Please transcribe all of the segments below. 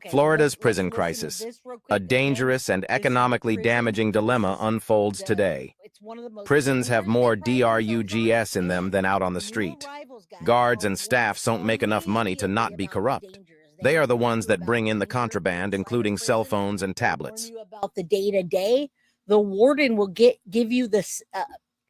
Okay, Florida's let's prison listen to crisis, this real a quick. Again, dangerous and this is the economically prison. damaging dilemma This is unfolds today. it's one of the most Prisons have prisons more that pride themselves on DRUGS in them and than out on the new street. arrivals, guys, Guards are and warned staffs don't make enough money to immediately not be about the corrupt. dangers. They are the warn ones you that about bring in the danger contraband, inside of including cell prison. phones and They warn tablets. you about the day-to-day. The warden will give you this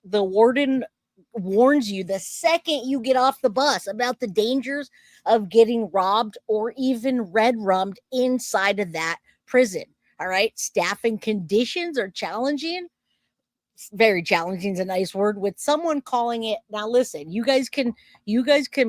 the warden warns you the second you get off the bus about the dangers of getting robbed or even red rummed inside of that prison. All right, staffing conditions are challenging. Very challenging is a nice word, with someone calling it. Now listen, you guys can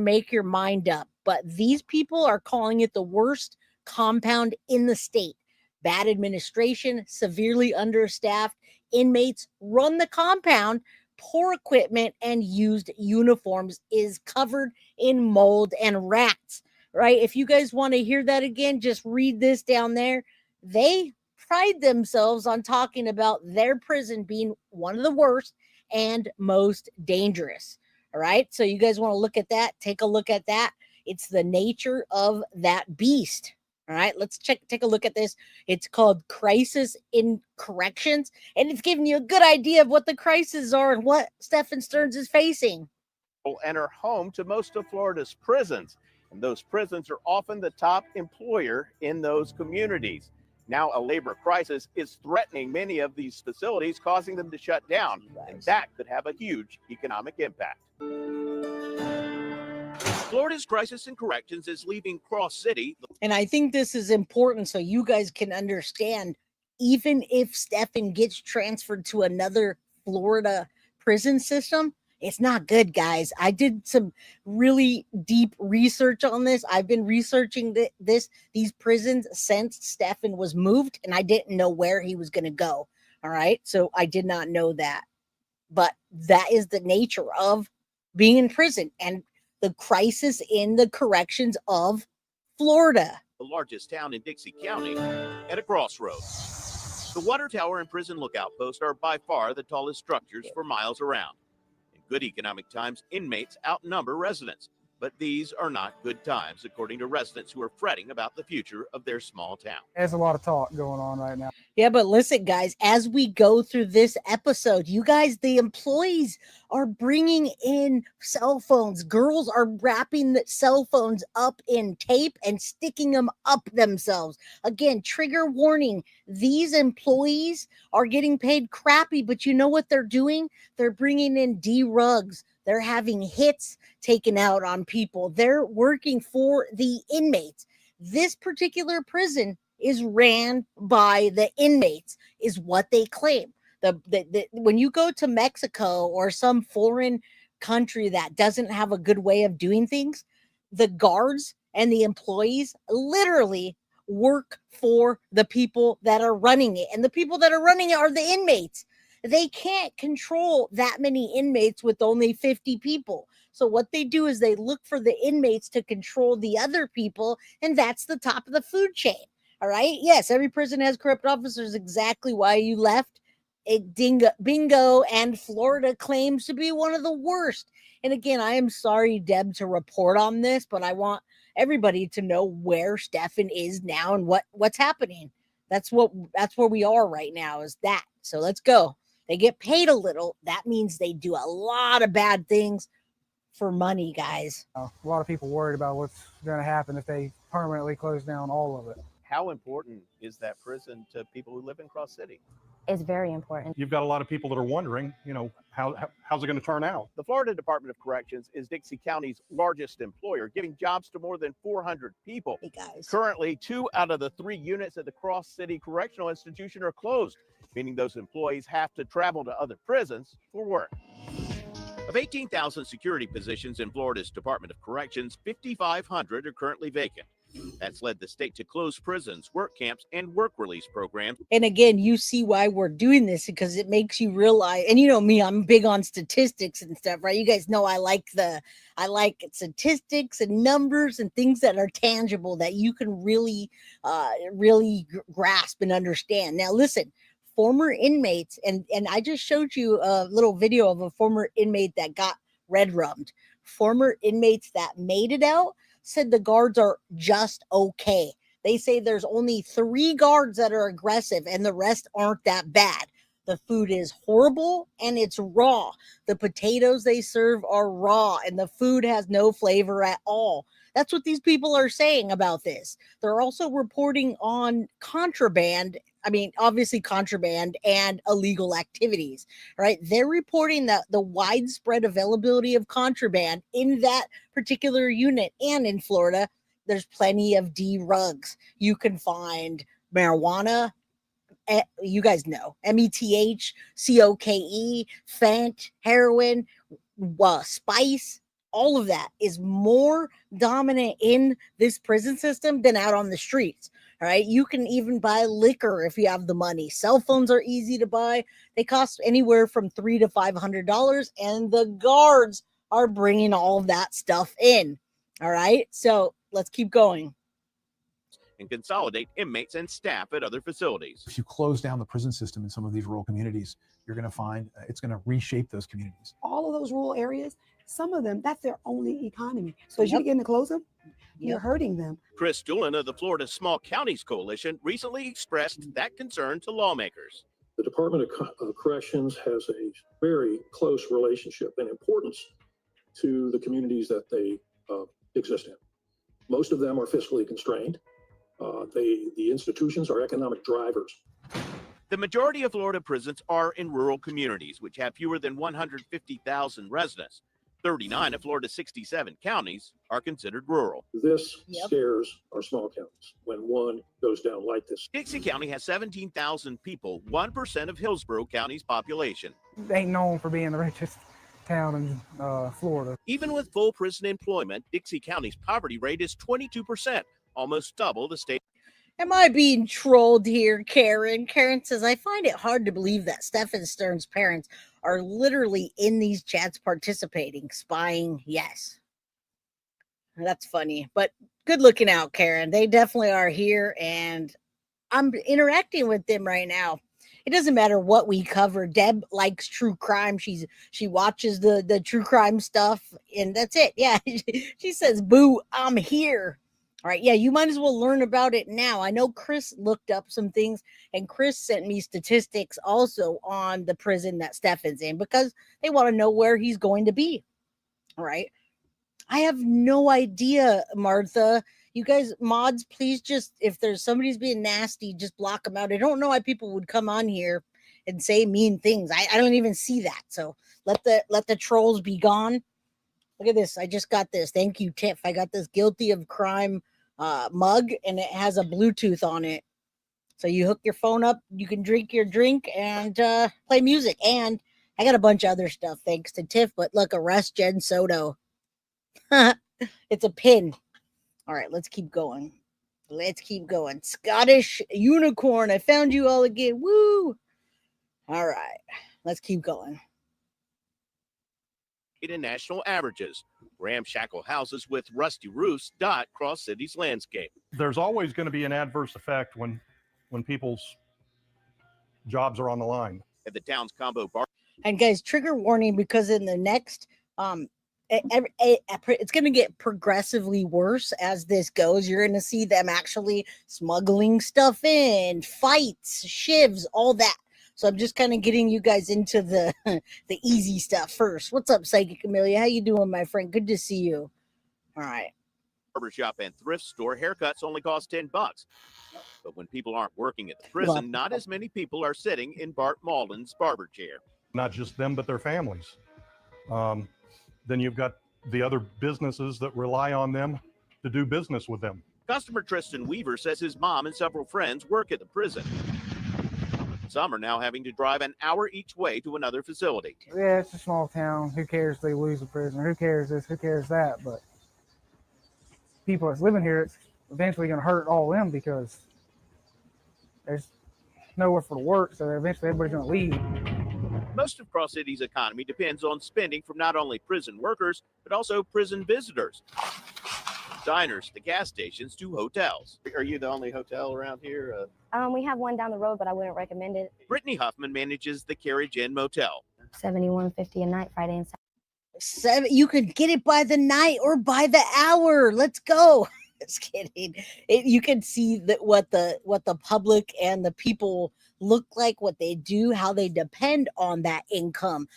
make your mind up, but these people are calling it the worst compound in the state. Bad administration, severely understaffed, inmates run the compound, poor equipment, and used uniforms is covered in mold and rats. Right? If you guys want to hear that again, just read this down there. They pride themselves on talking about their prison being one of the worst and most dangerous. All right. So you guys want to look at that? Take a look at that. It's the nature of that beast. All right. Let's take a look at this. It's called Crisis in Corrections, and it's giving you a good idea of what the crises are and what Stephan Sterns is facing. And are home to most of Florida's prisons. And those prisons are often the top employer in those communities. Now, a labor crisis is threatening many of these facilities, causing them to shut down, and that could have a huge economic impact. Florida's crisis in corrections is leaving Cross City. And I think this is important so you guys can understand, even if Stephan gets transferred to another Florida prison system, it's not good, guys. I did some really deep research on this. I've been researching these prisons since Stephan was moved, and I didn't know where he was going to go. All right. So I did not know that. But that is the nature of being in prison and the crisis in the corrections of Florida. The largest town in Dixie County, at a crossroads. The water tower and prison lookout post are by far the tallest structures for miles around. In good economic times, inmates outnumber residents, but these are not good times, according to residents who are fretting about the future of their small town. There's a lot of talk going on right now. Yeah, but listen, guys, as we go through this episode, you guys, the employees are bringing in cell phones. Girls are wrapping the cell phones up in tape and sticking them up themselves. Again, trigger warning. These employees are getting paid crappy, but you know what they're doing? They're bringing in D-rugs. They're having hits taken out on people. They're working for the inmates. This particular prison is ran by the inmates, is what they claim. When you go to Mexico or some foreign country that doesn't have a good way of doing things, the guards and the employees literally work for the people that are running it. And the people that are running it are the inmates. They can't control that many inmates with only 50 people. So what they do is they look for the inmates to control the other people, and that's the top of the food chain. All right. Yes, every prison has corrupt officers. Exactly why you left. Bingo. And Florida claims to be one of the worst. And again, I am sorry, Deb, to report on this, but I want everybody to know where Stephan is now and what's happening. That's where we are right now, is that. So let's go. They get paid a little. That means they do a lot of bad things for money, guys. A lot of people worried about what's going to happen if they permanently close down all of it. How important is that prison to people who live in Cross City? Is very important. You've got a lot of people that are wondering, how's it going to turn out? The Florida Department of Corrections is Dixie County's largest employer, giving jobs to more than 400 people. Hey, guys. Currently, 2 out of the 3 units at the Cross City Correctional Institution are closed, meaning those employees have to travel to other prisons for work. Of 18,000 security positions in Florida's Department of Corrections, 5,500 are currently vacant. That's led the state to close prisons, work camps, and work release programs. And again, you see why we're doing this, because it makes you realize, and you know me, I'm big on statistics and stuff, right? You guys know I like statistics and numbers and things that are tangible that you can really grasp and understand. Now, listen, former inmates, and I just showed you a little video of a former inmate that got red rummed. Former inmates that made it out said the guards are just okay. They say there's only 3 guards that are aggressive and the rest aren't that bad. The food is horrible and it's raw. The potatoes they serve are raw and the food has no flavor at all. That's what these people are saying about this. They're also reporting on contraband. I mean, obviously contraband and illegal activities, right? They're reporting that the widespread availability of contraband in that particular unit and in Florida, there's plenty of D rugs. You can find marijuana, you guys know, METH, COKE, fent, heroin, spice, all of that is more dominant in this prison system than out on the streets. All right. You can even buy liquor if you have the money. Cell phones are easy to buy. They cost anywhere from $300 to $500, and the guards are bringing all of that stuff in. All right. So let's keep going. And consolidate inmates and staff at other facilities. If you close down the prison system in some of these rural communities, you're going to find it's going to reshape those communities. All of those rural areas, some of them, that's their only economy. So as you begin to close them, you're hurting them. Chris Doolin of the Florida Small Counties Coalition recently expressed that concern to lawmakers. The Department of Corrections has a very close relationship and importance to the communities that they exist in. Most of them are fiscally constrained. The institutions are economic drivers. The majority of Florida prisons are in rural communities, which have fewer than 150,000 residents. 39 of Florida's 67 counties are considered rural. This scares our small counties when one goes down like this. Dixie County has 17,000 people, 1% of Hillsborough County's population. They ain't known for being the richest town in Florida. Even with full prison employment, Dixie County's poverty rate is 22%, almost double the state. Am I being trolled here, Karen? Karen says, I find it hard to believe that Stephan Sterns' parents are literally in these chats participating, spying. Yes. That's funny, but good looking out, Karen. They definitely are here, and I'm interacting with them right now. It doesn't matter what we cover. Deb likes true crime. She watches the true crime stuff, and that's it. Yeah, she says, boo, I'm here. All right, yeah, you might as well learn about it now. I know Chris looked up some things, and Chris sent me statistics also on the prison that Stephan's in because they want to know where he's going to be. All right. I have no idea, Martha. You guys, mods, please just, if there's somebody's being nasty, just block them out. I don't know why people would come on here and say mean things. I don't even see that. So let the trolls be gone. Look at this. I just got this. Thank you, Tiff. I got this guilty of crime mug, and it has a Bluetooth on it. So you hook your phone up, you can drink your drink and play music. And I got a bunch of other stuff thanks to Tiff. But look, arrest Jen Soto. It's a pin. All right, let's keep going. Let's keep going. Scottish unicorn. I found you all again. Woo! All right, let's keep going. And national averages. Ramshackle houses with rusty roofs dot cross city's landscape. There's always going to be an adverse effect when people's jobs are on the line. At the town's combo bar. And guys, trigger warning, because in the next it's going to get progressively worse as this goes. You're going to see them actually smuggling stuff in, fights, shivs, all that. So I'm just kind of getting you guys into the easy stuff first. What's up, Psychic Amelia? How you doing, my friend? Good to see you. All right. Barbershop and thrift store haircuts only cost $10. But when people aren't working at the prison, not as many people are sitting in Bart Malden's barber chair. Not just them, but their families. Then you've got the other businesses that rely on them to do business with them. Customer Tristan Weaver says his mom and several friends work at the prison. Some are now having to drive an hour each way to another facility. Yeah, it's a small town. Who cares if they lose a prisoner? Who cares this? Who cares that? But people that's living here, it's eventually going to hurt all of them because there's nowhere for to work. So eventually everybody's going to leave. Most of Cross City's economy depends on spending from not only prison workers, but also prison visitors. Diners to gas stations to hotels. Are you the only hotel around here? We have one down the road, but I wouldn't recommend it. Brittany Huffman manages the Carriage Inn Motel. $71.50 a night, Friday and Saturday. You could get it by the night or by the hour. Let's go. Just kidding. You can see that what the public and the people look like, what they do, how they depend on that income.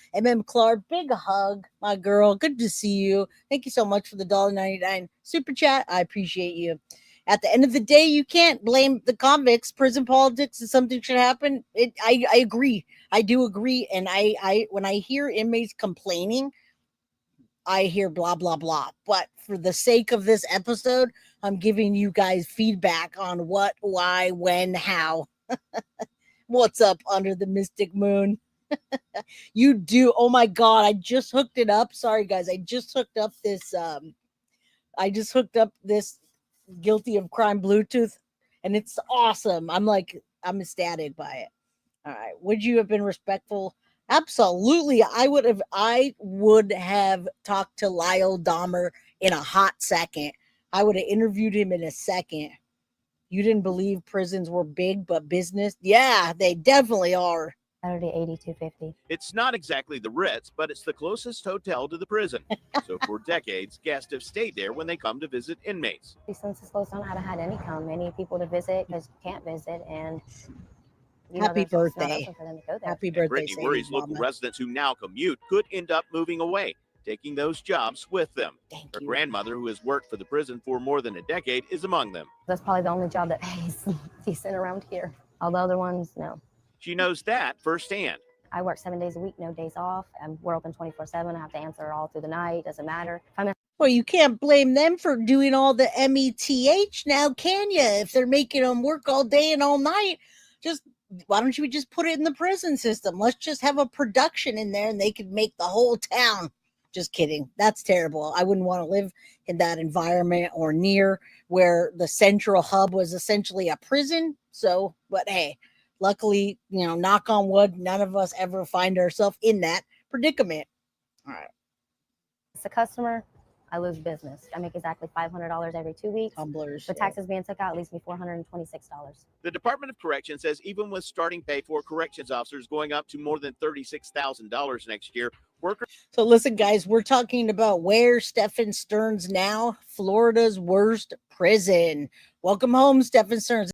Clark, big hug, my girl. Good to see you. Thank you so much for the $1.99 super chat. I appreciate you. At the end of the day, you can't blame the convicts. Prison politics is something should happen. I agree. I do agree. And I when I hear inmates complaining, I hear blah, blah, blah. But for the sake of this episode, I'm giving you guys feedback on what, why, when, how. What's up under the mystic moon? You do. Oh my God. I just hooked it up. Sorry, guys. I just hooked up this guilty of crime Bluetooth, and it's awesome. I'm ecstatic by it. All right. Would you have been respectful? Absolutely. I would have talked to Lyle Dahmer in a hot second. I would have interviewed him in a second. You didn't believe prisons were big, but business? Yeah, they definitely are. Saturday, 8250. It's not exactly the Ritz, but it's the closest hotel to the prison. So for decades, guests have stayed there when they come to visit inmates. Since it's closed down, I haven't had any people to visit because you can't visit. And Happy there's just not birthday. open for them to go there. Happy And birthday. Brittany Sadie worries local Mama. residents who now commute could end up moving away, taking those jobs with them. Thank Her you. grandmother, who has worked for the prison for more than a decade, is among them. That's probably the only job that pays decent around here. All the other ones, no. She knows that firsthand. I work 7 days a week, no days off. We're open 24/7. I have to answer all through the night. Doesn't matter. If I'm in Well, you can't blame them for doing all the METH now, can you? If they're making them work all day and all night, why don't you just put it in the prison system? Let's just have a production in there and they could make the whole town. Just kidding. That's terrible. I wouldn't want to live in that environment or near where the central hub was essentially a prison. So, but hey, luckily, knock on wood, none of us ever find ourselves in that predicament. All right. as a customer, I lose business. I make exactly $500 every 2 weeks. Tumblers. With taxes being took out, it leaves me $426. The Department of Corrections says even with starting pay for corrections officers going up to more than $36,000 next year, workers. So listen, guys, we're talking about where Stephan Sterns now, Florida's worst prison. Welcome home, Stephan Sterns.